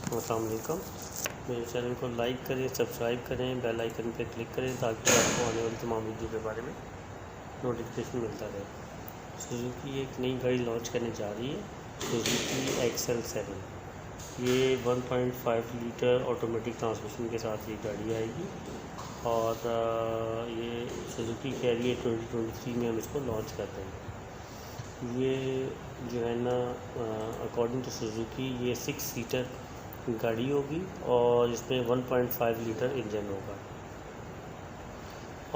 अस्सलाम वालेकुम। मेरे चैनल को लाइक करें, सब्सक्राइब करें, बेल आइकन पर क्लिक करें ताकि आपको आने वाली तमाम वीडियो के बारे में नोटिफिकेशन मिलता रहे। सुजुकी एक नई गाड़ी लॉन्च करने जा रही है, सुजुकी XL7। ये 1.5 लीटर ऑटोमेटिक ट्रांसमिशन के साथ ये गाड़ी आएगी और ये सुजुकी कह रही है 2023 में हम इसको लॉन्च कर देंगे। ये जो है ना, अकॉर्डिंग टू सुजुकी ये 6 सीटर गाड़ी होगी और इसमें 1.5 लीटर इंजन होगा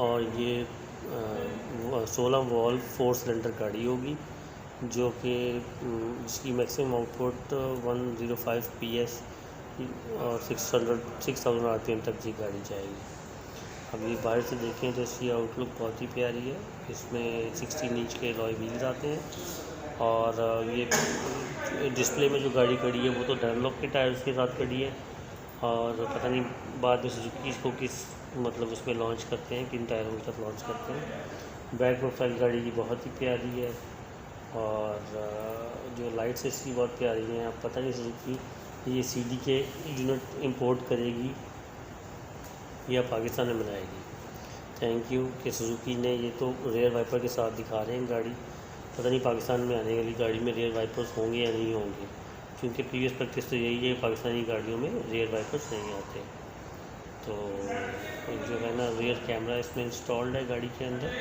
और ये 16 वॉल्व 4 सिलेंडर गाड़ी होगी जो कि जिसकी मैक्सिमम आउटपुट 105 PS और 6000 RPM तक ये गाड़ी जाएगी। अब ये बाहर से देखें तो इसकी आउटलुक बहुत ही प्यारी है। इसमें 16 इंच के अलॉय व्हील्स आते हैं और ये डिस्प्ले में जो गाड़ी खड़ी है वो तो डनलॉप के टायर्स के साथ खड़ी है और पता नहीं बाद में सुजुकी इसको किस मतलब उसमें लॉन्च करते हैं, किन टायरों के साथ लॉन्च करते हैं। बैक प्रोफाइल गाड़ी की बहुत ही प्यारी है और जो लाइट्स इसकी बहुत प्यारी हैं। अब पता नहीं सुजुकी ये CD के यूनिट इंपोर्ट करेगी या पाकिस्तान में बनाएगी। थैंक यू कि सुजुकी ने ये तो रेयर वाइपर के साथ दिखा रहे हैं गाड़ी। पता नहीं पाकिस्तान में आने वाली गाड़ी में रेयर वाइपर्स होंगे या नहीं होंगे, क्योंकि प्रीवियस प्रैक्टिस तो यही है, पाकिस्तानी गाड़ियों में रेयर वाइपर्स नहीं आते। तो जो है ना, रेयर कैमरा इसमें इंस्टॉल्ड है गाड़ी के अंदर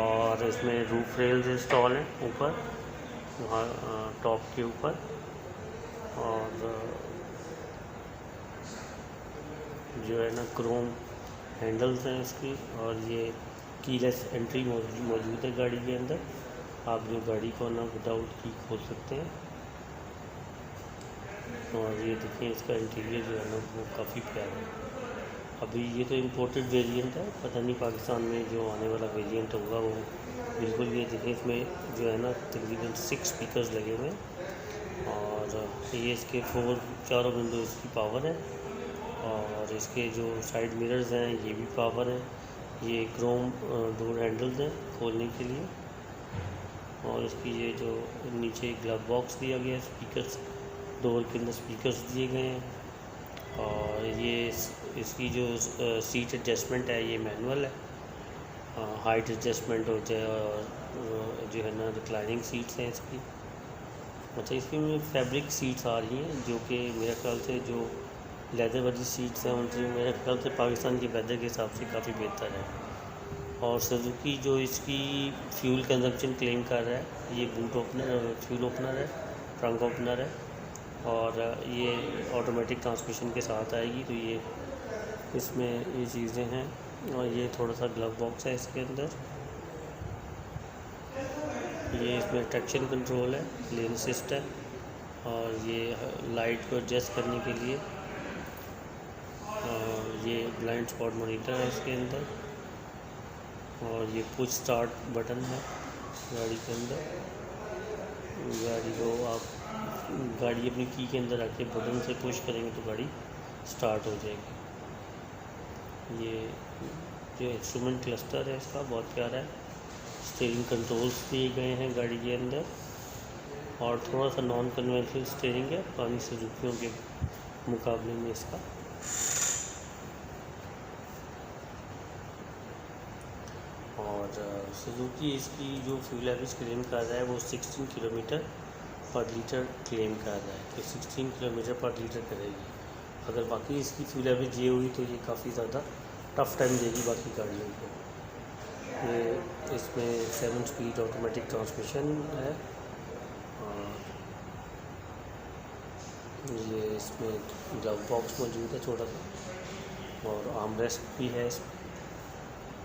और इसमें रूफ रेल्स इंस्टॉल हैं ऊपर वहाँ टॉप के ऊपर और जो है ना क्रोम हैंडल्स हैं इसकी और ये कीलेस एंट्री मौजूद है गाड़ी के अंदर। आप जो गाड़ी को ना विदाउट की खोल सकते हैं और ये देखिए इसका इंटीरियर जो है ना वो काफ़ी प्यारा है। अभी ये तो इम्पोर्टेड वेरिएंट है, पता नहीं पाकिस्तान में जो आने वाला वेरिएंट होगा वो बिल्कुल। ये देखिए इसमें जो है ना तकरीबन 6 स्पीकर्स लगे हुए हैं और ये इसके 4 विंडो इसकी पावर है और इसके जो साइड मिरर्स हैं ये भी पावर है। ये क्रोम डोर हैंडल्स हैं खोलने के लिए और इसकी ये जो नीचे ग्लव बॉक्स दिया गया है, स्पीकर्स डोर के अंदर स्पीकर्स दिए गए हैं और ये इसकी जो सीट एडजस्टमेंट है ये मैनुअल है। हाइट एडजस्टमेंट हो जाए और जो है ना रिक्लाइनिंग सीट्स हैं इसकी। अच्छा, इसकी में फैब्रिक सीट्स आ रही हैं जो कि मेरे ख्याल से जो लेदर वाली सीट्स हैं उनसे मेरे ख्याल से पाकिस्तान के वेदर के हिसाब से काफ़ी बेहतर है। और सुजुकी जो इसकी फ्यूल कंजप्शन क्लेम कर रहा है, ये बूट ओपनर फ्यूल ओपनर है, ट्रंक ओपनर है और ये ऑटोमेटिक ट्रांसमिशन के साथ आएगी। तो ये इसमें ये चीज़ें हैं और ये थोड़ा सा ग्लव बॉक्स है इसके अंदर। ये इसमें ट्रैक्शन कंट्रोल है, लेन असिस्ट है और ये लाइट को एडजस्ट करने के लिए और ये ब्लाइंड स्पॉट मॉनिटर है इसके अंदर और ये पुश स्टार्ट बटन है गाड़ी के अंदर। गाड़ी को आप गाड़ी अपनी की के अंदर रख के बटन से पुश करेंगे तो गाड़ी स्टार्ट हो जाएगी। ये जो इंस्ट्रूमेंट क्लस्टर है इसका बहुत प्यारा है। स्टीयरिंग कंट्रोल्स दिए गए हैं गाड़ी के अंदर और थोड़ा सा नॉन कन्वेंशनल स्टीयरिंग है पुरानी सुजुकियों के मुकाबले में इसका। और सुजुकी इसकी जो फ्यूल एवरेज क्लेम कर रहा है वो 16 किलोमीटर पर लीटर क्लेम कर रहा है कि 16 किलोमीटर पर लीटर करेगी। अगर बाकी इसकी फ्यूल एवरेज ये हुई तो ये काफ़ी ज़्यादा टफ टाइम देगी बाकी गाड़ियों को। ये इसमें 7 स्पीड ऑटोमेटिक ट्रांसमिशन है और ये इसमें ग्लव बॉक्स मौजूद है छोटा सा और आर्मरेस्ट भी है इसमें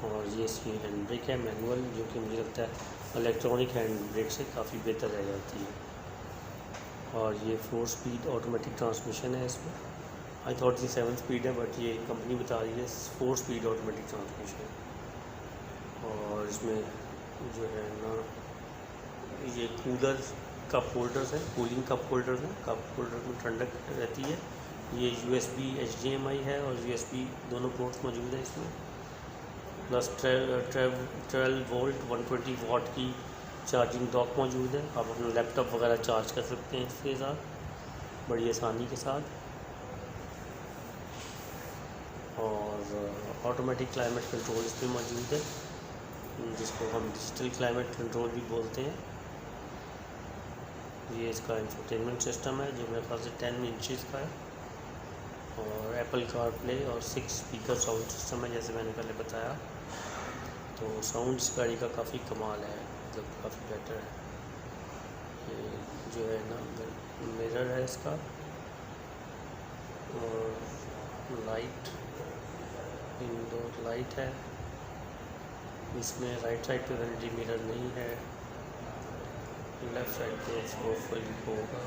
और ये इसकी हैंड ब्रेक है मैनुअल, जो कि मुझे लगता है इलेक्ट्रॉनिक हैंड ब्रेक से काफ़ी बेहतर रह जाती है। और ये 4 स्पीड ऑटोमेटिक ट्रांसमिशन है इसमें। आई थॉट ये 7 स्पीड है बट ये कंपनी बता रही है 4 स्पीड ऑटोमेटिक ट्रांसमिशन। और इसमें जो है ना ये कूलर कप होल्डर्स हैं, कूलिंग कप होल्डर्स हैं। कप होल्डर में ठंडक रहती है। ये USB HDMI है और USB दोनों पोर्ट्स मौजूद है इसमें। प्लस 12 वोल्ट 120 वाट की चार्जिंग डॉक मौजूद है। आप अपना लैपटॉप वगैरह चार्ज कर सकते हैं इसके साथ बड़ी आसानी के साथ। और ऑटोमेटिक क्लाइमेट कंट्रोल इसमें मौजूद है, जिसको हम डिजिटल क्लाइमेट कंट्रोल भी बोलते हैं। ये इसका इंफोटेनमेंट सिस्टम है जो मेरे ख्याल से 10 इंचज़ का है, और एप्पल कारप्ले और 6 स्पीकर साउंड सिस्टम है जैसे मैंने पहले बताया। तो साउंड इस गाड़ी का काफ़ी कमाल है, मतलब काफ़ी बेटर है। ये जो है ना मिरर है इसका, और लाइट इंडोर लाइट है इसमें। राइट साइड पे वैनिटी मिरर नहीं है, लेफ़्ट साइड पे प्रोफाइल होगा।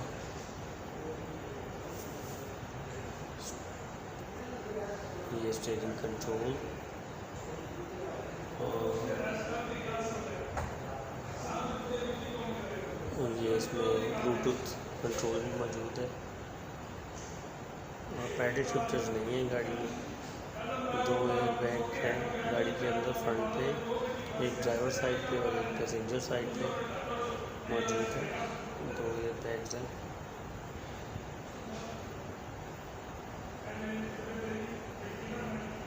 ये स्टीयरिंग कंट्रोल, और ये इसमें ब्लूटूथ कंट्रोल भी मौजूद है। और पैडल शिफ्टर्स नहीं है गाड़ी में। 2 एयर बैग है गाड़ी के अंदर फ्रंट पे, एक ड्राइवर साइड पे और एक पैसेंजर साइड पे मौजूद है। 2 एयर बैग्स हैं।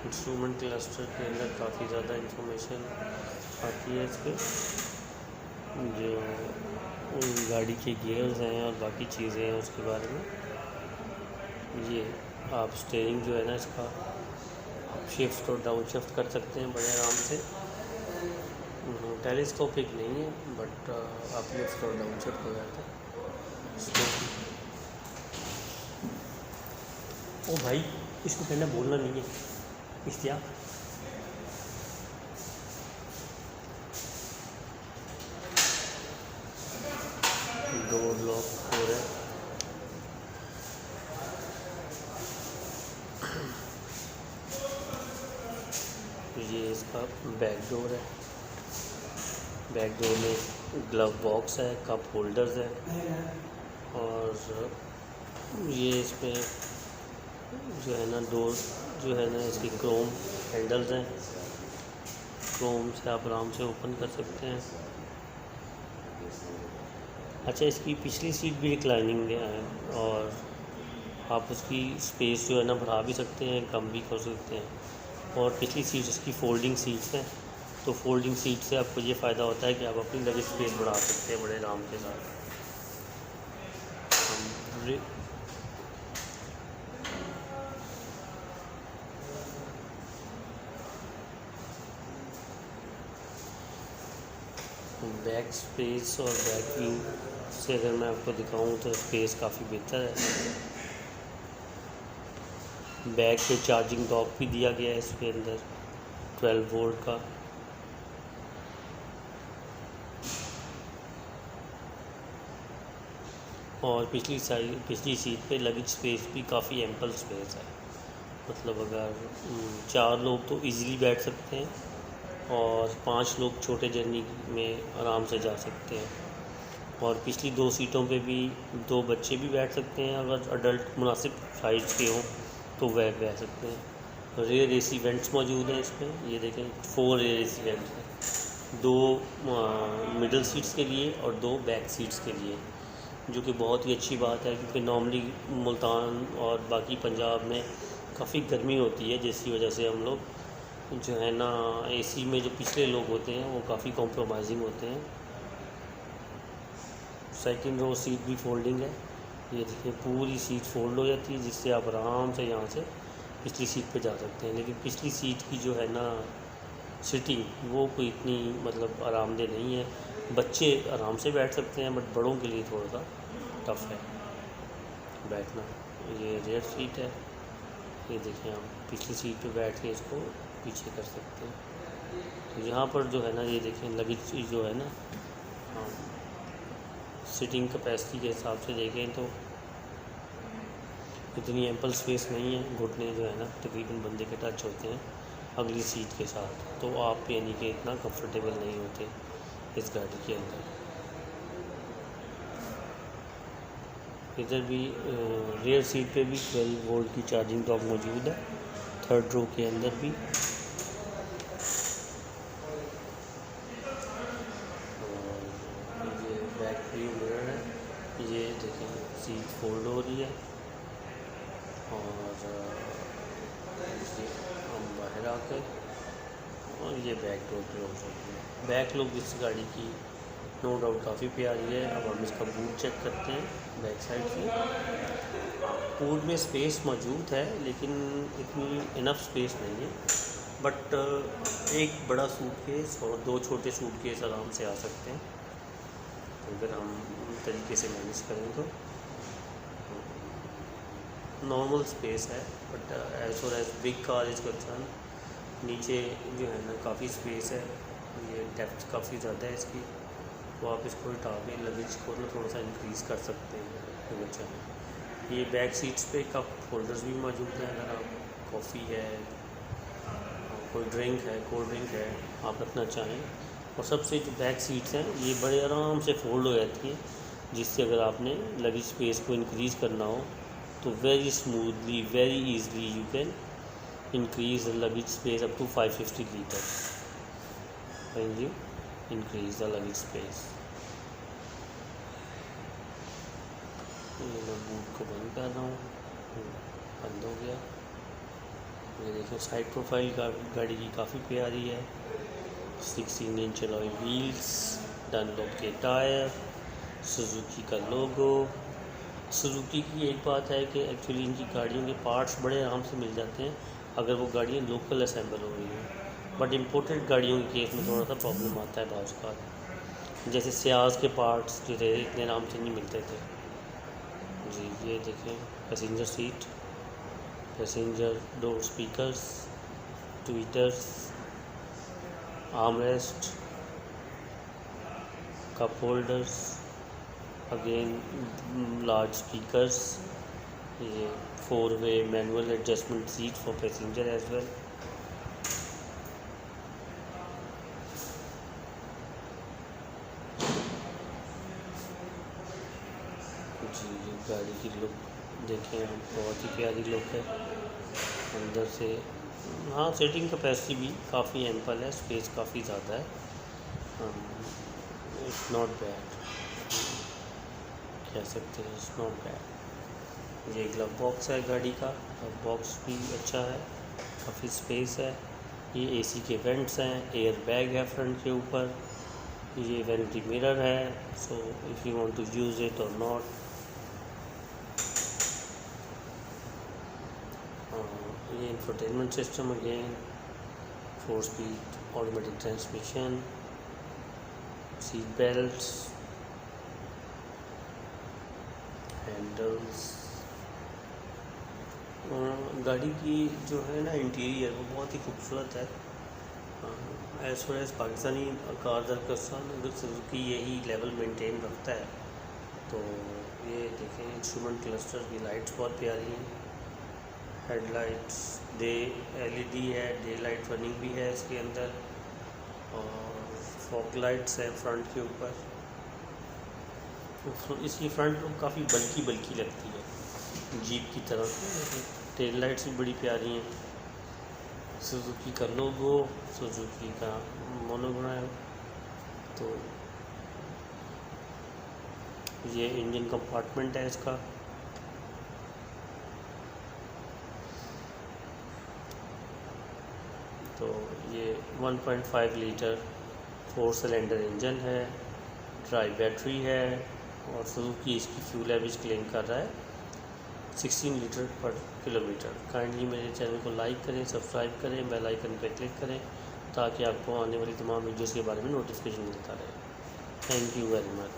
इंस्ट्रूमेंट क्लस्टर के अंदर काफ़ी ज़्यादा इंफॉर्मेशन आती है इस पर, जो गाड़ी के गियर्स हैं और बाकी चीज़ें हैं उसके बारे में। ये आप स्टीयरिंग जो है ना इसका आप शिफ्ट और डाउन शिफ्ट कर सकते हैं बड़े आराम से। टेलीस्कोपिक नहीं है, बट आप लिफ्ट और डाउन शिफ्ट हो जाते हैं। ओ भाई, इसको कहना बोलना नहीं है इश्तियाक। डोर लॉक हो रहा है। ये इसका बैक डोर है। बैक डोर में ग्लव बॉक्स है, कप होल्डर्स है, और ये इसमें जो है ना डोर जो है ना इसकी क्रोम हैंडल्स हैं। क्रोम से आप आराम से ओपन कर सकते हैं। अच्छा, इसकी पिछली सीट भी रिक्लाइनिंग है, और आप उसकी स्पेस जो है ना बढ़ा भी सकते हैं, कम भी कर सकते हैं। और पिछली सीट इसकी फोल्डिंग सीट्स हैं, तो फोल्डिंग सीट से आपको ये फ़ायदा होता है कि आप अपनी लगेज स्पेस बढ़ा सकते हैं बड़े आराम के साथ। बैक स्पेस और बैक व्यू से अगर मैं आपको दिखाऊं तो स्पेस काफ़ी बेहतर है। बैक पे चार्जिंग डॉक भी दिया गया है इसके अंदर 12 वोल्ट का। और पिछली सीट पे लगेज स्पेस भी काफ़ी एम्पल स्पेस है, मतलब अगर 4 लोग तो इजीली बैठ सकते हैं, और 5 लोग छोटे जर्नी में आराम से जा सकते हैं। और पिछली 2 सीटों पे भी 2 बच्चे भी बैठ सकते हैं, अगर अडल्ट मुनासिब साइज़ के हों तो वह बैठ सकते हैं। रेयर एसी वेंट्स मौजूद हैं इसमें, ये देखें 4 रेयर एसी वेंट्स हैं, 2 मिडल सीट्स के लिए और 2 बैक सीट्स के लिए, जो कि बहुत ही अच्छी बात है, क्योंकि नॉर्मली मुल्तान और बाकी पंजाब में काफ़ी गर्मी होती है, जिसकी वजह से हम लोग जो है ना एसी में जो पिछले लोग होते हैं वो काफ़ी कॉम्प्रोमाइजिंग होते हैं। सेकंड रो सीट भी फोल्डिंग है, ये देखिए पूरी सीट फोल्ड हो जाती है, जिससे आप आराम से यहाँ से पिछली सीट पे जा सकते हैं। लेकिन पिछली सीट की जो है ना सिटिंग वो कोई इतनी मतलब आरामदेह नहीं है। बच्चे आराम से बैठ सकते हैं, बट बड़ों के लिए थोड़ा सा टफ है बैठना। ये रेयर सीट है, ये देखें आप पिछली सीट पे बैठ के इसको पीछे कर सकते हैं। तो यहाँ पर जो है ना ये देखें लगेज जो है ना सिटिंग कैपेसिटी के हिसाब से देखें तो इतनी एम्पल स्पेस नहीं है, घुटने जो है ना तकरीबन बंदे के टच होते हैं अगली सीट के साथ, तो आप यानी कि इतना कंफर्टेबल नहीं होते इस गाड़ी के अंदर। इधर भी रेयर सीट पे भी 12 वोल्ट की चार्जिंग डॉक मौजूद है, थर्ड रो के अंदर भी। और ये बैक व्यू मिरर है, ये देखें सीट फोल्ड हो रही है, और के, और ये बैक डोर क्लोज हो गया। बैक लुक इस गाड़ी की नो डाउट काफ़ी प्यारी है। अब हम इसका बूट चेक करते हैं बैक साइड से। बूट में स्पेस मौजूद है लेकिन इतनी इनफ स्पेस नहीं है, बट एक बड़ा सूटकेस और 2 छोटे सूटकेस आराम से आ सकते हैं अगर हम तरीके से मैनेज करें तो। नॉर्मल स्पेस है, but as far as big car is concern, नीचे जो है ना काफ़ी स्पेस है, ये डेप्थ काफ़ी ज़्यादा है इसकी, तो आप इसको हटा के लगेज को ना थोड़ा सा इंक्रीज़ कर सकते हैं अगर चाहें। ये बैक सीट्स पे कप होल्डर्स भी मौजूद हैं, अगर आप कॉफ़ी है, कोई ड्रिंक है, कोल्ड ड्रिंक है आप रखना चाहें। और सबसे जो बैक सीट्स हैं ये बड़े आराम से फोल्ड हो जाती हैं, जिससे अगर आपने लगेज स्पेस को इंक्रीज़ करना हो तो very smoothly, very easily you can increase the luggage space up to 550 liters when you increase the luggage space। ये मैं बूट को बंद कर रहा हूँ, बंद हो गया। ये देखो साइड प्रोफाइल का गाड़ी की काफ़ी प्यारी है। 16 इंच अलॉय व्हील्स, डनलॉप के टायर, सुजुकी का लोगो। सुजुकी की एक बात है कि एक्चुअली इनकी गाड़ियों के पार्ट्स बड़े आराम से मिल जाते हैं अगर वो गाड़ियाँ लोकल असेंबल हो रही हैं, बट इम्पोर्टेड गाड़ियों के केस में थोड़ा सा प्रॉब्लम आता है बाज़ का। जैसे सियाज के पार्ट्स जो थे इतने आराम से नहीं मिलते थे जी। ये देखें passenger seat, passenger door speakers, tweeters, armrest, cup holders, again large speakers, ये 4-way manual adjustment seat for passenger as well। जी गाड़ी की लुक देखें आप, बहुत ही प्यारी लुक है अंदर से। हाँ सीटिंग कैपेसिटी भी काफ़ी एम्पल है, स्पेस काफ़ी ज़्यादा है, इट्स नॉट बैड, कह सकते हैं इट्स नॉट बैड। ये ग्लव बॉक्स है गाड़ी का, ग्लव बॉक्स भी अच्छा है, काफ़ी स्पेस है। ये एसी के वेंट्स हैं, एयर बैग है फ्रंट के ऊपर, ये वैनिटी मिरर है, so if you want to use it or not. ये infotainment system again, 4 speed automatic transmission, seat belts, handles. गाड़ी की जो है ना इंटीरियर वो बहुत ही खूबसूरत है। As far as Pakistani car अगर सुजुकी यही लेवल मेंटेन रखता है तो ये देखें इंस्ट्रूमेंट क्लस्टर की लाइट्स बहुत प्यारी हैं, हेडलाइट्स डे LED है, डे लाइट रनिंग भी है इसके अंदर, और फॉग लाइट्स हैं फ्रंट के ऊपर। इसकी फ्रंट लुक काफ़ी बल्की लगती है जीप की तरह। टेल लाइट्स भी बड़ी प्यारी हैं, सुजुकी का लोगो, सुजुकी का मोनोग्राम। तो ये इंजन कंपार्टमेंट है इसका। तो ये 1.5 लीटर 4 सिलेंडर इंजन है, ड्राई बैटरी है, और सुजुकी इसकी फ्यूल एवरेज क्लेम कर रहा है 16 लीटर पर किलोमीटर। काइंडली मेरे चैनल को लाइक करें, सब्सक्राइब करें, बेल आइकन पर क्लिक करें ताकि आपको आने वाली तमाम वीडियोज़ के बारे में नोटिफिकेशन मिलता रहे। Thank you very much.